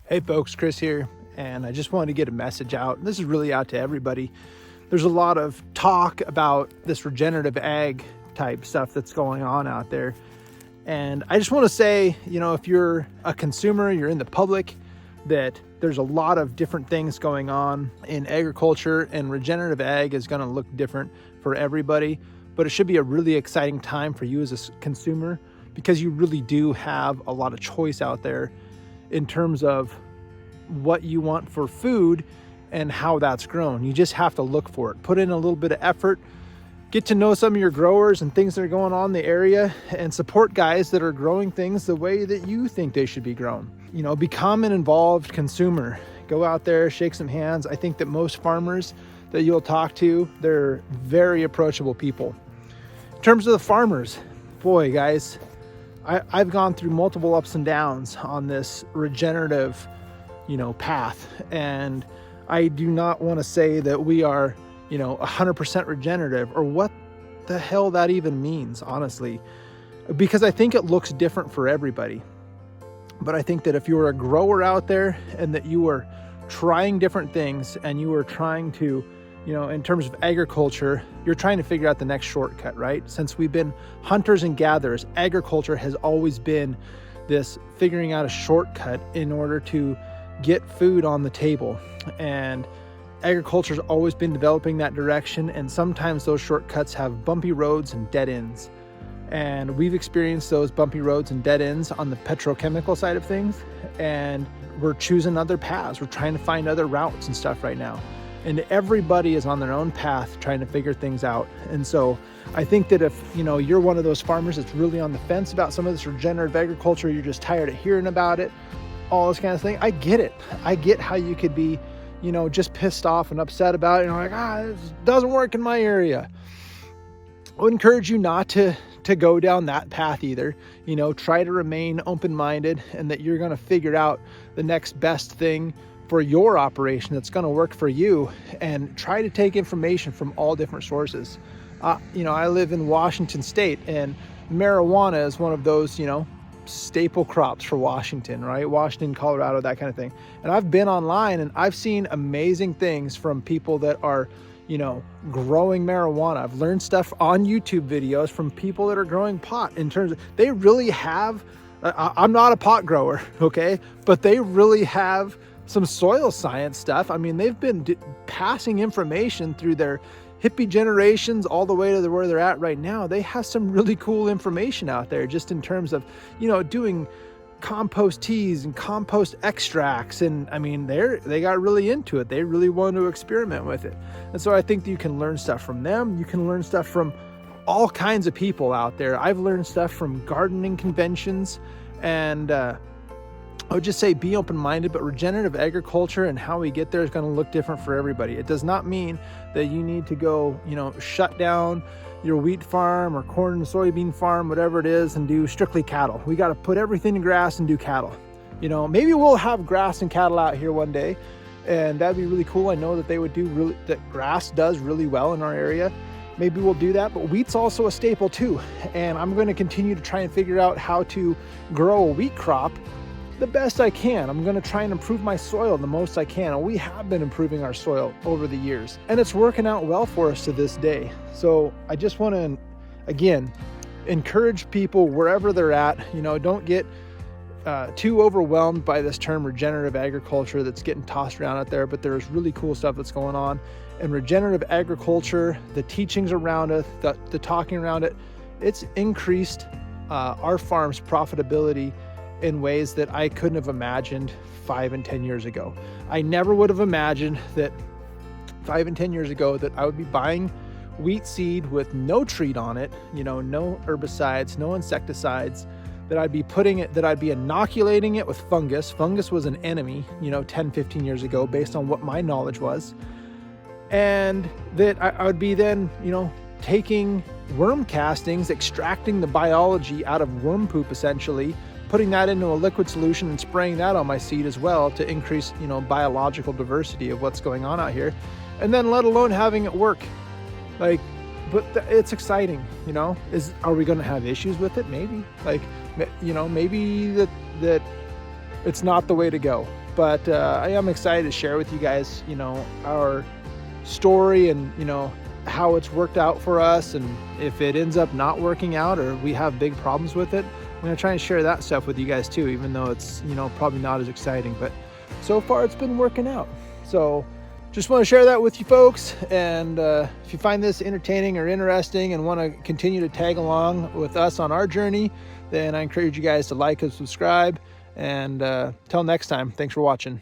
Hey folks, Chris here, and I just wanted to get a message out. This is really out to everybody. There's a lot of talk about this regenerative ag type stuff that's going on out there. And I just want to say, if you're a consumer, you're in the public, that there's a lot of different things going on in agriculture, and regenerative ag is going to look different for everybody. But it should be a really exciting time for you as a consumer, because you really do have a lot of choice out there in terms of what you want for food and how that's grown. You just have to look for it, put in a little bit of effort, get to know some of your growers and things that are going on in the area, and support guys that are growing things the way that you think they should be grown. Become an involved consumer. Go out there, shake some hands. I think that most farmers that you'll talk to, they're very approachable people. In terms of the farmers, boy, guys, I've gone through multiple ups and downs on this regenerative, path. And I do not want to say that we are, 100% regenerative, or what the hell that even means, honestly, because I think it looks different for everybody. But I think that if you're a grower out there and that you are trying different things and you are trying to, in terms of agriculture, you're trying to figure out the next shortcut, right? Since we've been hunters and gatherers, agriculture has always been this figuring out a shortcut in order to get food on the table. And agriculture's always been developing that direction. And sometimes those shortcuts have bumpy roads and dead ends. And we've experienced those bumpy roads and dead ends on the petrochemical side of things. And we're choosing other paths. We're trying to find other routes and stuff right now. And everybody is on their own path trying to figure things out. And so I think that if, you're one of those farmers that's really on the fence about some of this regenerative agriculture, you're just tired of hearing about it, all this kind of thing, I get it. I get how you could be, just pissed off and upset about it. Like, this doesn't work in my area. I would encourage you not to go down that path either. Try to remain open-minded, and that you're going to figure out the next best thing for your operation that's going to work for you, and try to take information from all different sources. I live in Washington State, and marijuana is one of those, staple crops for Washington, right? Washington, Colorado, that kind of thing. And I've been online and I've seen amazing things from people that are, growing marijuana. I've learned stuff on YouTube videos from people that are growing pot, in terms of, they really have, I'm not a pot grower, okay? But they really have some soil science stuff. I mean, they've been passing information through their hippie generations all the way to where they're at right now. They have some really cool information out there, just in terms of, doing compost teas and compost extracts. And I mean, they got really into it. They really wanted to experiment with it. And so I think that you can learn stuff from them. You can learn stuff from all kinds of people out there. I've learned stuff from gardening conventions, and I would just say be open-minded, but regenerative agriculture and how we get there is going to look different for everybody. It does not mean that you need to go, shut down your wheat farm or corn and soybean farm, whatever it is, and do strictly cattle. We got to put everything in grass and do cattle. Maybe we'll have grass and cattle out here one day, and that'd be really cool. I know that that grass does really well in our area. Maybe we'll do that, but wheat's also a staple too. And I'm going to continue to try and figure out how to grow a wheat crop the best I can. I'm going to try and improve my soil the most I can. And we have been improving our soil over the years, and it's working out well for us to this day. So I just want to, again, encourage people wherever they're at, don't get too overwhelmed by this term regenerative agriculture that's getting tossed around out there, but there's really cool stuff that's going on. And regenerative agriculture, the teachings around it, the talking around it, it's increased our farm's profitability in ways that I couldn't have imagined 5 and 10 years ago. I never would have imagined that 5 and 10 years ago that I would be buying wheat seed with no treat on it, no herbicides, no insecticides, that I'd be inoculating it with fungus. Fungus was an enemy, 10, 15 years ago, based on what my knowledge was. And that I would be then, taking worm castings, extracting the biology out of worm poop, essentially, putting that into a liquid solution and spraying that on my seed as well to increase, biological diversity of what's going on out here. And then let alone having it work. It's exciting, are we going to have issues with it? Maybe, maybe that it's not the way to go. But I am excited to share with you guys, you know, our story and, you know, how it's worked out for us. And if it ends up not working out or we have big problems with it, I'm going to try and share that stuff with you guys too, even though it's, you know, probably not as exciting. But so far it's been working out. So just want to share that with you folks. And if you find this entertaining or interesting and want to continue to tag along with us on our journey, then I encourage you guys to like and subscribe. And till next time, thanks for watching.